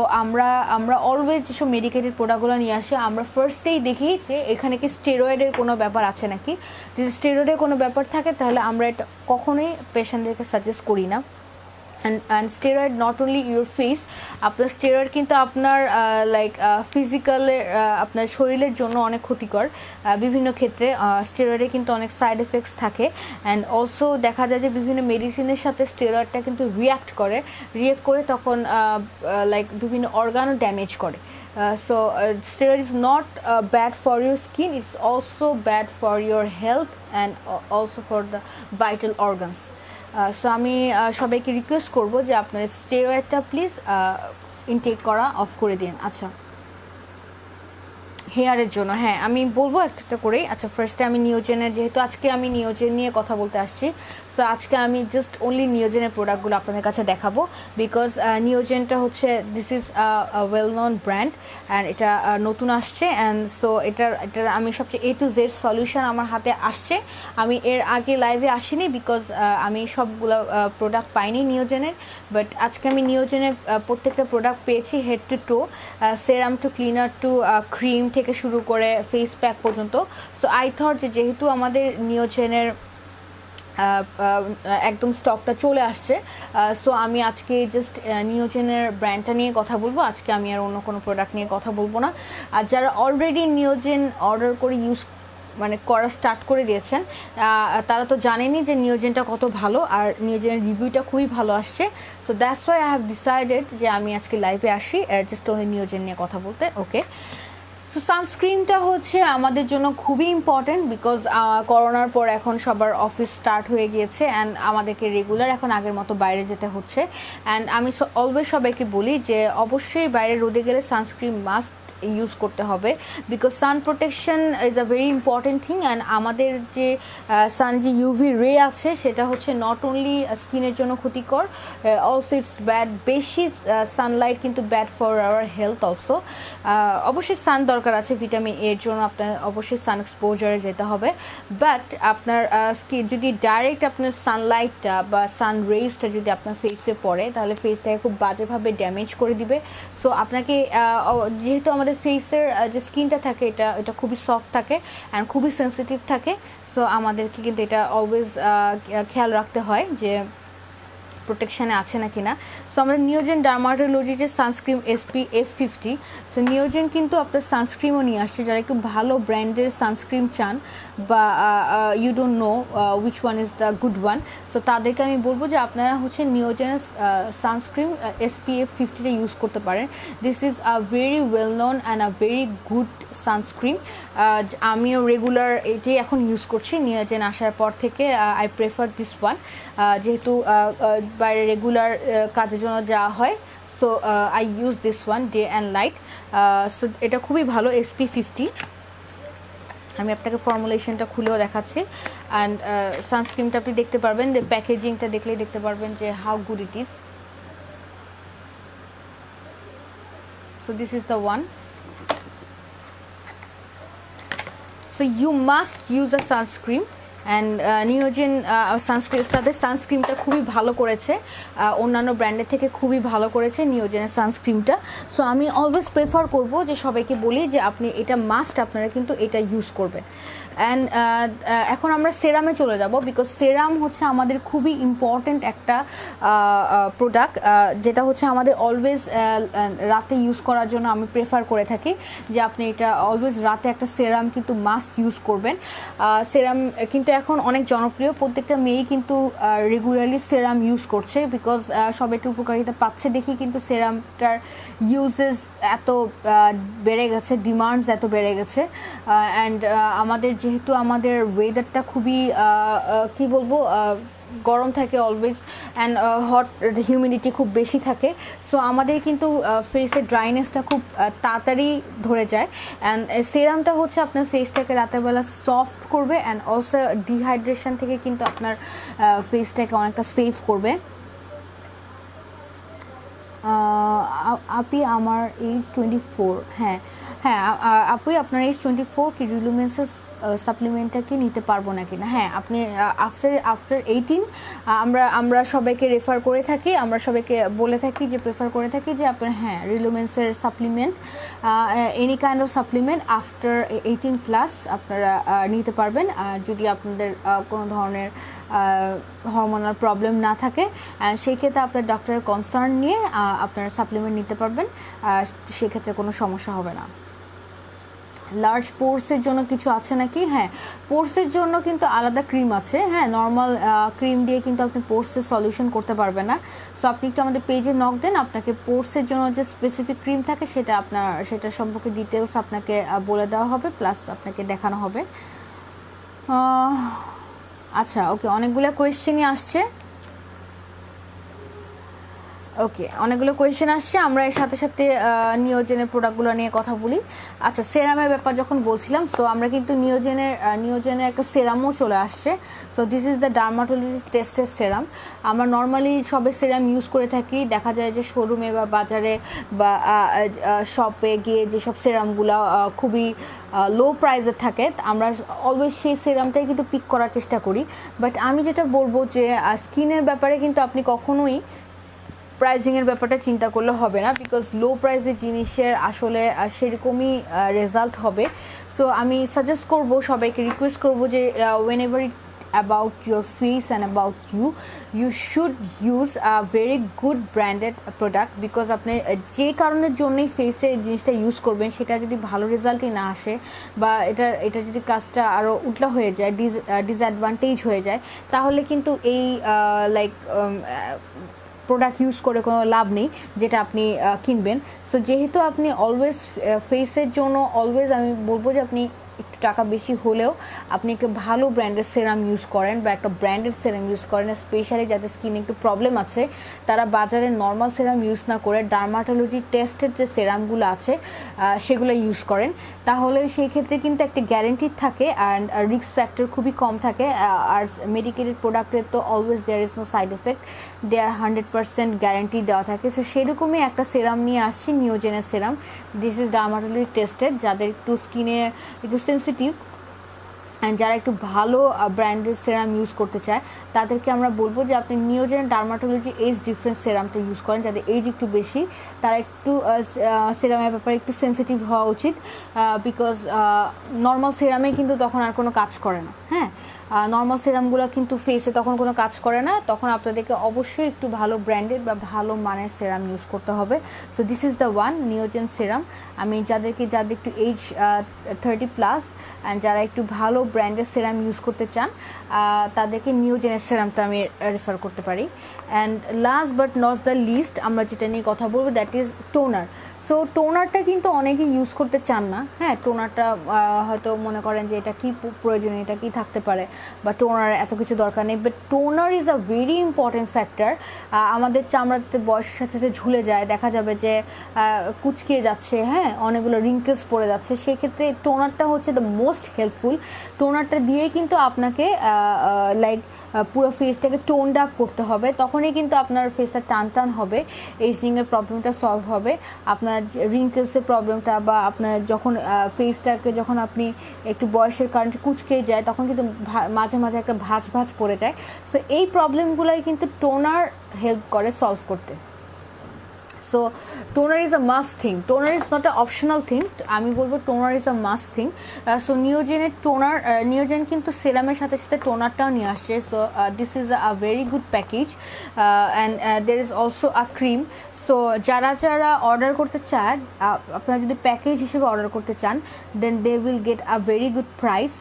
আমরা অলওয়েজ যেসব মেডিকেটেড প্রোডাক্টগুলো নিয়ে আসি আমরা ফার্স্টেই দেখি যে এখানে কি স্টেরয়েডের কোনো ব্যাপার আছে নাকি। যদি স্টেরয়েডের কোনো ব্যাপার থাকে তাহলে আমরা এটা কখনোই পেশেন্টদেরকে সাজেস্ট করি না। and steroid not only your face, আপনার স্টেরয়েড কিন্তু আপনার লাইক ফিজিক্যালে আপনার শরীরের জন্য অনেক ক্ষতিকর বিভিন্ন ক্ষেত্রে। স্টেরয়েডে কিন্তু অনেক সাইড এফেক্টস থাকে, অ্যান্ড অলসো দেখা যায় যে বিভিন্ন মেডিসিনের সাথে স্টেরয়েডটা কিন্তু রিয়াক্ট করে তখন লাইক বিভিন্ন অর্গানও ড্যামেজ করে। So steroid is not bad for your skin, it's also bad for your health and also for the vital organs. So আমি সবাইকে রিকোয়েস্ট করব যে আপনার স্টেরয়েডটা প্লিজ ইনটেক করা অফ করে দিন। আচ্ছা, হেয়ারের জন্য হ্যাঁ আমি বলবো একটা করেই। আচ্ছা, ফার্স্টে আমি নিওজেনের, যেহেতু আজকে আমি নিওজেন নিয়ে কথা বলতে আসছি, সো আজকে আমি জাস্ট অনলি নিওজেনের প্রোডাক্টগুলো আপনাদের কাছে দেখাবো। বিকজ নিওজেনটা হচ্ছে this is well known brand and এটা নতুন আসছে, অ্যান্ড সো এটার আমি সবচেয়ে A to Z সলিউশন আমার হাতে আসছে। আমি এর আগে লাইভে আসিনি বিকজ আমি সবগুলো প্রোডাক্ট পাইনি নিওজেনের, বাট আজকে আমি নিওজেনের প্রত্যেকটা প্রোডাক্ট পেয়েছি, head to toe, serum to cleaner to cream থেকে শুরু করে ফেস প্যাক পর্যন্ত। সো আই থট যে যেহেতু আমাদের নিওজেনের একদম স্টকটা চলে আসছে, সো আমি আজকে জাস্ট নিওজেনের ব্র্যান্ডটা নিয়ে কথা বলবো। আজকে আমি আর অন্য কোনো প্রোডাক্ট নিয়ে কথা বলবো না। আর যারা অলরেডি নিওজেন অর্ডার করে ইউজ করা স্টার্ট করে দিয়েছেন তারা তো জানেনই যে নিওজেনটা কত ভালো, আর নিওজেনের রিভিউটা খুবই ভালো আসছে। So that's why I have decided যে আমি আজকে লাইভে আসি জাস্ট ওই নিওজেন নিয়ে কথা বলতে। ওকে, সো সানস্ক্রিনটা হচ্ছে আমাদের জন্য খুবই ইম্পর্টেন্ট বিকজ করোনার পর এখন সবার অফিস স্টার্ট হয়ে গিয়েছে, অ্যান্ড আমাদেরকে রেগুলার এখন আগের মতো বাইরে যেতে হচ্ছে। অ্যান্ড আমি অলওয়েজ সবাইকে বলি যে অবশ্যই বাইরে রোদে গেলে সানস্ক্রিন মাস্ট ইউজ করতে হবে, because San protection is a very important thing. And আমাদের যে সান যে ইউভি রে আছে সেটা হচ্ছে নট অনলি স্কিনের জন্য ক্ষতিকর, অলসো ইটস ব্যাড। বেশি সানলাইট কিন্তু bad for our health also. অবশ্যই সান দরকার আছে ভিটামিন এর জন্য, আপনার অবশ্যই সান এক্সপোজারে যেতে হবে, বাট আপনার স্কিন যদি ডাইরেক্ট আপনার সানলাইটটা বা সান রেজটা যদি আপনার ফেসে পড়ে তাহলে ফেসটাকে খুব বাজেভাবে ড্যামেজ করে দিবে। সো আপনাকে যেহেতু আমাদের ফেসের যে স্কিনটা থাকে এটা খুবই সফট থাকে অ্যান্ড খুবই সেন্সিটিভ থাকে, সো আমাদেরকে কিন্তু এটা অলওয়েজ খেয়াল রাখতে হয় যে প্রোটেকশানে আছে না কিনা। সো আমরা নিওজেন ডার্মাটোলজির সানস্ক্রিন SPF 50, সো নিওজেন কিন্তু আপনার সানস্ক্রিনও নিয়ে আসছে। যারা একটু ভালো ব্র্যান্ডের সানস্ক্রিন চান বা you don't know which one is the good one, so তাদেরকে আমি বলবো যে আপনারা হচ্ছে নিওজেনের সানস্ক্রিন SPF 50টা ইউজ করতে পারেন। This is a very well known and a very good sunscreen. আমিও রেগুলার এটাই এখন ইউজ করছি নিওজেন আসার পর থেকে। আই প্রেফার দিস ওয়ান, যেহেতু বাইরে রেগুলার কাজের জন্য যাওয়া হয়, so I use this one day and night. So এটা খুবই ভালো SPF 50। আমি আপনাকে ফর্মুলেশনটা খুলেও দেখাচ্ছি, অ্যান্ড সানস্ক্রিনটা আপনি দেখতে পারবেন, যে প্যাকেজিংটা দেখলেই দেখতে পারবেন যে how good it is. So this is the one. So you must use a sunscreen and Neogen sunscreen, তাদের সানস্ক্রিনটা খুবই ভালো করেছে, অন্যান্য ব্র্যান্ডের থেকে খুবই ভালো করেছে নিওজেনের সানস্ক্রিনটা। সো আমি অলওয়েজ প্রেফার করব যে সবাইকে বলি যে আপনি এটা মাস্ট আপনারা কিন্তু এটা ইউজ করবেন। অ্যান্ড এখন আমরা সেরামে চলে যাব, বিকজ সেরাম হচ্ছে আমাদের খুবই ইম্পর্ট্যান্ট একটা প্রোডাক্ট, যেটা হচ্ছে আমাদের অলওয়েজ রাতে ইউজ করার জন্য আমি প্রেফার করে থাকি যে আপনি এটা অলওয়েজ রাতে একটা সেরাম কিন্তু মাস্ট ইউজ করবেন। সেরাম কিন্তু এখন অনেক জনপ্রিয়, প্রত্যেকটা মেয়েই কিন্তু রেগুলারলি সেরাম ইউজ করছে, বিকজ সবাই একটু উপকারিতা পাচ্ছে দেখি কিন্তু সেরামটার ইউজেস এত বেড়ে গেছে, ডিমান্ডস এত বেড়ে গেছে। অ্যান্ড আমাদের যেহেতু আমাদের ওয়েদারটা খুবই কি বলবো গরম থাকে অলওয়েজ, অ্যান্ড হট হিউমিডিটি খুব বেশি থাকে, সো আমাদের কিন্তু ফেসের ড্রাইনেসটা খুব তাড়াতাড়ি ধরে যায়। অ্যান্ড সেরামটা হচ্ছে আপনার ফেসটাকে রাতেরবেলা সফট করবে, অ্যান্ড অলসো ডিহাইড্রেশন থেকে কিন্তু আপনার ফেসটাকে অনেকটা সেভ করবে। আপি আমার এজ 24। হ্যাঁ হ্যাঁ আপনি আপনার এজ 24, কি রিলুমেন্সের সাপ্লিমেন্টটা কি নিতে পারবো নাকি না? হ্যাঁ, আপনি আফটার 18 আমরা সবাইকে রেফার করে থাকি, আমরা সবাইকে বলে থাকি যে প্রেফার করে থাকি যে আপনার হ্যাঁ রিলুমেন্সের supplement, any kind of supplement after 18+ আপনারা নিতে পারবেন, যদি আপনাদের কোনো ধরনের হরমোনাল প্রবলেম না থাকে। সেই ক্ষেত্রে আপনার ডক্টরের কনসার্ন নিয়ে আপনারা সাপ্লিমেন্ট নিতে পারবেন, সেক্ষেত্রে কোনো সমস্যা হবে না। লার্জ পোর্সের জন্য কিছু আছে নাকি? হ্যাঁ, পোর্সের জন্য কিন্তু আলাদা ক্রিম আছে। হ্যাঁ, নর্মাল ক্রিম দিয়ে কিন্তু আপনি পোর্সের সলিউশন করতে পারবেন না। সো আপনি একটু আমাদের পেজে নক দেন, আপনাকে পোর্সের জন্য যে স্পেসিফিক ক্রিম থাকে সেটা সম্পর্কে ডিটেলস আপনাকে বলে দেওয়া হবে, প্লাস আপনাকে দেখানো হবে। আচ্ছা, ওকে, অনেকগুলো কোয়েশ্চেনই আসছে। ওকে, অনেকগুলো কোয়েশ্চেন আসছে, আমরা এর সাথে সাথে নিওজেনের প্রোডাক্টগুলো নিয়ে কথা বলি। আচ্ছা, সেরামের ব্যাপার যখন বলছিলাম, সো আমরা কিন্তু নিওজেনের একটা সেরামও চলে আসছে। So this is the dermatologist tested serum. আমরা নর্মালি সবে সেরাম ইউজ করে থাকি, দেখা যায় যে শোরুমে বা বাজারে বা শপে গিয়ে যেসব সেরামগুলো খুবই লো প্রাইসের থাকে, আমরা অলওয়েজ সেই সেরামটাই কিন্তু পিক করার চেষ্টা করি। বাট আমি যেটা বলবো যে স্কিনের ব্যাপারে কিন্তু আপনি কখনোই প্রাইজিংয়ের ব্যাপারটা চিন্তা করলে হবে না, বিকজ লো প্রাইসের জিনিসের আসলে সেরকমই রেজাল্ট হবে। সো আমি সাজেস্ট করব, সবাইকে রিকোয়েস্ট করবো যে whenever it about your face and about you should use a very good branded product, because আপনি যে কারণের জন্যই ফেসে জিনিসটা ইউজ করবেন সেটা যদি ভালো রেজাল্টই না আসে, বা এটা যদি কাজটা আরও উল্টা হয়ে যায়, ডিসঅ্যাডভান্টেজ হয়ে যায়, তাহলে কিন্তু এই প্রোডাক্ট ইউজ করে কোনো লাভ নেই যেটা আপনি কিনবেন। সো যেহেতু আপনি অলওয়েজ ফেসের জন্য অলওয়েজ আমি বলবো যে আপনি একটু টাকা বেশি হলেও আপনি একটু ভালো ব্র্যান্ডের সেরাম ইউজ করেন, বা একটা ব্র্যান্ডেড সেরাম ইউজ করেন। স্পেশালি যাদের স্কিনে একটু প্রবলেম আছে, তারা বাজারে নর্মাল সেরাম ইউজ না করে ডার্মাটোলজি টেস্টেড যে সেরামগুলো আছে সেগুলো ইউজ করেন, তাহলে সেই ক্ষেত্রে কিন্তু একটা গ্যারেন্টি থাকে, অ্যান্ড রিস্ক ফ্যাক্টর খুবই কম থাকে। আর মেডিকেটেড প্রোডাক্টের তো always there is no side effect, there 100% guarantee দেওয়া থাকে। সো সেরকমই একটা সেরাম নিয়ে আসছি, নিওজেনের serum. This is dermatology tested, যাদের একটু স্কিনে একটু সেন্সিটিভ অ্যান্ড যারা একটু ভালো ব্র্যান্ডের সেরাম ইউজ করতে চায়, তাদেরকে আমরা বলবো যে আপনি নিওজেন ডার্মাটোলজি এজ ডিফারেন্স সেরামটা ইউজ করেন। যাদের এজ একটু বেশি, তারা একটু সেরামের ব্যাপারে একটু সেন্সিটিভ হওয়া উচিত, বিকজ নর্মাল সেরামে কিন্তু তখন আর কোনো কাজ করে না। হ্যাঁ, নর্মাল সেরামগুলো কিন্তু ফেসে তখন কোনো কাজ করে না, তখন আপনাদেরকে অবশ্যই একটু ভালো ব্র্যান্ডেড বা ভালো মানের সেরাম ইউজ করতে হবে। So this is the one, Neogen serum. আমি যাদের একটু এজ 30+ অ্যান্ড যারা একটু ভালো ব্র্যান্ডের সেরাম ইউজ করতে চান, তাদেরকে নিওজেনের সেরামটা আমি রেফার করতে পারি। And last but not the least, আমরা যেটা নিয়ে কথা বলবো দ্যাট ইজ টোনার। সো টোনারটা কিন্তু অনেকেই ইউজ করতে চান না। হ্যাঁ, টোনারটা হয়তো মনে করেন যে এটা কি প্রয়োজন, এটা কি থাকতে পারে, বা টোনার এত কিছু দরকার নেই। But toner is a very important factor. আমাদের চামড়াতে বয়সের সাথে সাথে ঝুলে যায়, দেখা যাবে যে কুচকিয়ে যাচ্ছে, হ্যাঁ, অনেকগুলো রিঙ্কেলস পড়ে যাচ্ছে, সেক্ষেত্রে টোনারটা হচ্ছে দ্য মোস্ট হেল্পফুল। টোনারটা দিয়েই কিন্তু আপনাকে পুরো ফেসটাকে টোনড আপ করতে হবে, তখনই কিন্তু আপনার ফেসটা টান টান হবে, এজিংয়ের প্রবলেমটা সলভ হবে। আপনার রিঙ্কেলসের প্রবলেমটা বা আপনার যখন ফেসটাকে যখন আপনি একটু বয়সের কারণে কুচকে যায় তখন কিন্তু মাঝে মাঝে একটা ভাঁজ ভাঁজ পড়ে যায়। সো এই প্রবলেমগুলোই কিন্তু টোনার হেল্প করে সলভ করতে। So toner is a must thing, toner is not a optional thing, আমি বলবো toner is a must thing. So নিওজেনের টোনার, নিওজেন কিন্তু সেরামের সাথে সাথে টোনারটাও নিয়ে আসছে। So this is a very good package and there is also a cream. So যারা যারা অর্ডার করতে চান, আপনারা যদি প্যাকেজ হিসেবে অর্ডার করতে চান then they will get a very good price.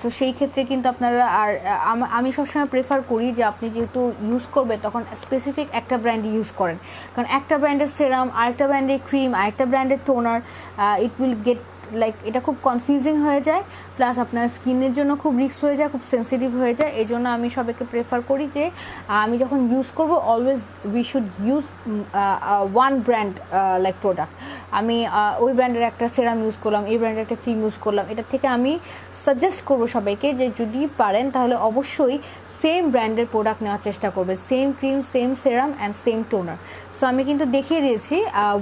So সেই ক্ষেত্রে কিন্তু আপনারা, আর আমি সবসময় প্রেফার করি যে আপনি যেহেতু ইউজ করবে তখন স্পেসিফিক একটা ব্র্যান্ড ইউজ করেন, কারণ একটা ব্র্যান্ডের সেরাম, আরেকটা ব্র্যান্ডের ক্রিম, আরেকটা ব্র্যান্ডের toner, it will get like এটা খুব কনফিউজিং হয়ে যায়, প্লাস আপনার স্কিনের জন্য খুব রিস্ক হয়ে যায়, খুব সেন্সিটিভ হয়ে যায়। এই জন্য আমি সবাইকে প্রেফার করি যে আমি যখন ইউজ করব always we should use one brand like product. আমি ওই ব্র্যান্ডের একটা সেরাম ইউজ করলাম, এই ব্র্যান্ডের একটা ক্রিম ইউজ করলাম, এটার থেকে আমি সাজেস্ট করবো সবাইকে যে যদি পারেন তাহলে অবশ্যই সেম ব্র্যান্ডের প্রোডাক্ট নেওয়ার চেষ্টা করবে, same cream, same serum and same toner. So আমি কিন্তু দেখিয়ে দিয়েছি,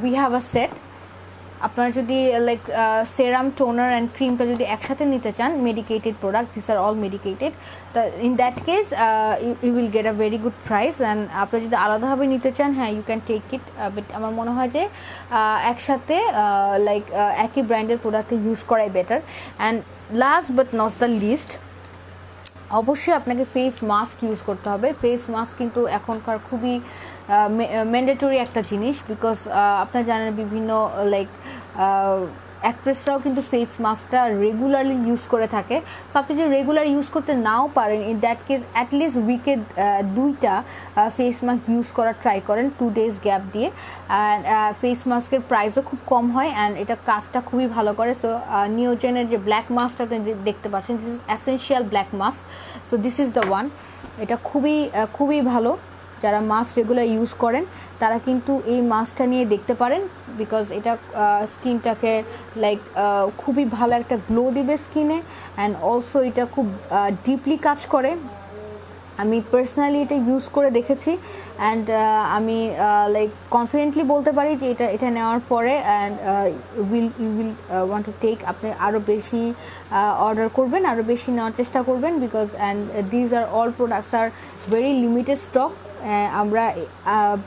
উই হ্যাভ আ সেট। আপনারা যদি লাইক সেরাম, টোনার অ্যান্ড ক্রিমটা যদি একসাথে নিতে চান, medicated product, this are all medicated, তো in that case you will get a very good price. And আপনারা যদি আলাদাভাবে নিতে চান, হ্যাঁ you can take it, but আমার মনে হয় যে একসাথে লাইক একই ব্র্যান্ডের প্রোডাক্টে ইউজ করাই better. And last but not the least, অবশ্যই আপনাকে ফেস মাস্ক ইউজ করতে হবে। ফেস মাস্ক কিন্তু এখনকার খুবই ম্যান্ডেটরি একটা জিনিস, বিকজ আপনারা জানেন বিভিন্ন লাইক অ্যাক্ট্রেসরাও কিন্তু ফেস মাস্কটা রেগুলারলি ইউজ করে থাকে। সো আপনি যদি রেগুলার ইউজ করতে নাও পারেন, ইন দ্যাট কেস অ্যাটলিস্ট উইকে 2টা ফেস মাস্ক ইউজ করার ট্রাই করেন 2 days গ্যাপ দিয়ে। অ্যান্ড ফেস মাস্কের প্রাইসও খুব কম হয় অ্যান্ড এটা কাজটা খুবই ভালো করে। সো নিওজেনের যে ব্ল্যাক মাস্কটা আপনি দেখতে পাচ্ছেন, this is essential black mask. So this is the one, এটা খুবই ভালো। যারা মাস্ক রেগুলার ইউজ করেন তারা কিন্তু এই মাস্কটা নিয়ে দেখতে পারেন, বিকজ এটা স্কিনটাকে লাইক খুবই ভালো একটা গ্লো দিবে স্কিনে, অ্যান্ড অলসো এটা খুব ডিপলি কাজ করে। আমি পার্সোনালি এটা ইউজ করে দেখেছি অ্যান্ড আমি লাইক কনফিডেন্টলি বলতে পারি যে এটা নেওয়ার পরে and you will want to take, আপনি আরও বেশি অর্ডার করবেন, আরও বেশি নেওয়ার চেষ্টা করবেন, because and these are all products are very limited stock. আমরা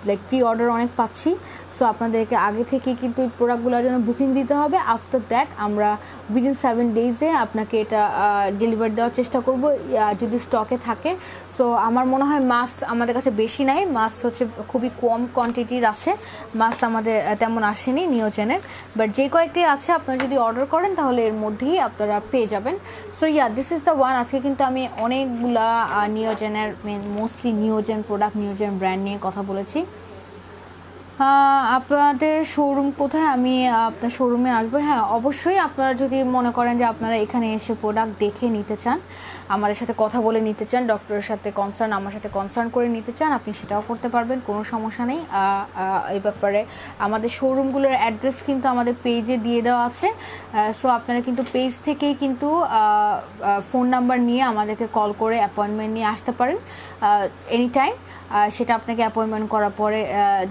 লাইক প্রি অর্ডার অনেক পাচ্ছি। সো আপনাদেরকে আগে থেকে কিন্তু এই প্রোডাক্টগুলোর জন্য বুকিং দিতে হবে। আফটার দ্যাট আমরা উইদিন 7 days-এ আপনাকে এটা ডেলিভার দেওয়ার চেষ্টা করব যদি স্টকে থাকে। সো আমার মনে হয় মাস্ক আমাদের কাছে বেশি নাই, মাস্ক হচ্ছে খুবই কম কোয়ান্টিটির আছে, মাস্ক আমাদের তেমন আসেনি নিওজেনের, বাট যে কয়েকটি আছে আপনারা যদি অর্ডার করেন তাহলে এর মধ্যেই আপনারা পেয়ে যাবেন। So this is the one. আজকে কিন্তু আমি অনেকগুলা নিওজেনের, মোস্টলি নিওজেন প্রোডাক্ট, নিওজেন ব্র্যান্ড নিয়ে কথা বলেছি। আপনাদের শোরুম কোথায়? আমি আপনার শোরুমে আসবো। হ্যাঁ অবশ্যই, আপনারা যদি মনে করেন যে আপনারা এখানে এসে প্রোডাক্ট দেখে নিতে চান, আমাদের সাথে কথা বলে নিতে চান, ডক্টরের সাথে কনসার্ন, আমার সাথে কনসার্ন করে নিতে চান, আপনি সেটাও করতে পারবেন, কোনো সমস্যা নেই। এই ব্যাপারে আমাদের শোরুমগুলোর অ্যাড্রেস কিন্তু আমাদের পেজে দিয়ে দেওয়া আছে। সো আপনারা কিন্তু পেজ থেকেই কিন্তু ফোন নাম্বার নিয়ে আমাদেরকে কল করে অ্যাপয়েন্টমেন্ট নিয়ে আসতে পারেন এনি টাইম। সেটা আপনাকে অ্যাপয়েন্টমেন্ট করার পরে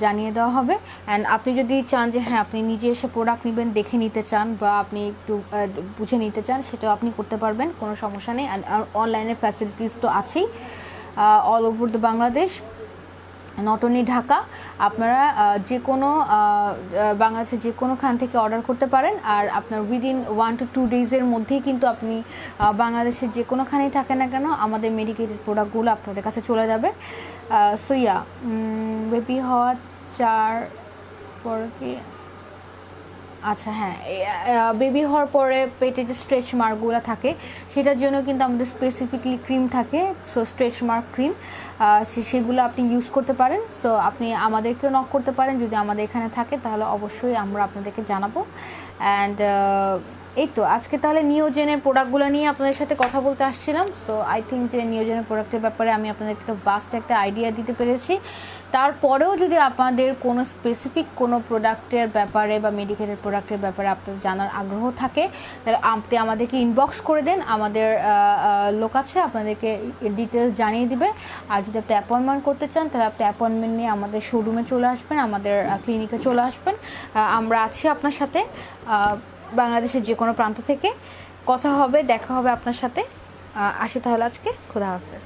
জানিয়ে দেওয়া হবে। অ্যান্ড আপনি যদি চান যে হ্যাঁ আপনি নিজে এসে প্রোডাক্ট নেবেন, দেখে নিতে চান বা আপনি একটু বুঝে নিতে চান, সেটাও আপনি করতে পারবেন, কোনো সমস্যা নেই। অ্যান্ড অনলাইনের ফ্যাসিলিটিস তো আছেই all over the Bangladesh, not only Dhaka. আপনারা যে কোনো বাংলাদেশের যে কোনোখান থেকে অর্ডার করতে পারেন, আর আপনার উইদিন 1 to 2 days-এর মধ্যেই কিন্তু আপনি বাংলাদেশের যে কোনোখানেই থাকেন না কেন আমাদের মেডিকেটেড প্রোডাক্টগুলো আপনাদের কাছে চলে যাবে। সো বেবি হওয়ার 4 পরে কি, আচ্ছা হ্যাঁ, বেবি হওয়ার পরে পেটে যে স্ট্রেচ মার্কগুলো থাকে সেটার জন্য কিন্তু আমাদের স্পেসিফিকলি ক্রিম থাকে। সো স্ট্রেচ মার্ক ক্রিম, সেগুলো আপনি ইউজ করতে পারেন। সো আপনি আমাদেরকেও নক করতে পারেন, যদি আমাদের এখানে থাকে তাহলে অবশ্যই আমরা আপনাদেরকে জানাবো। অ্যান্ড এই তো আজকে তাহলে নিওজেনের প্রোডাক্টগুলো নিয়ে আপনাদের সাথে কথা বলতে আসছিলাম। সো আই থিঙ্ক যে নিওজেনের প্রোডাক্টের ব্যাপারে আমি আপনাদেরকে একটা ভাস্ট একটা আইডিয়া দিতে পেরেছি। তারপরেও যদি আপনাদের কোনো স্পেসিফিক কোনো প্রোডাক্টের ব্যাপারে বা মেডিকেটেড প্রোডাক্টের ব্যাপারে আপনাদের জানার আগ্রহ থাকে, তাহলে আপনি আমাদেরকে ইনবক্স করে দেন। আমাদের লোক আছে আপনাদেরকে ডিটেলস জানিয়ে দিবে। আর যদি আপনি অ্যাপয়েন্টমেন্ট করতে চান, তাহলে আপনি অ্যাপয়েন্টমেন্ট নিয়ে আমাদের শোরুমে চলে আসবেন, আমাদের ক্লিনিকে চলে আসবেন। আমরা আছি আপনার সাথে। বাংলাদেশের যে কোনো প্রান্ত থেকে কথা হবে, দেখা হবে আপনার সাথে। আসি তাহলে আজকে, খোদা হাফেজ।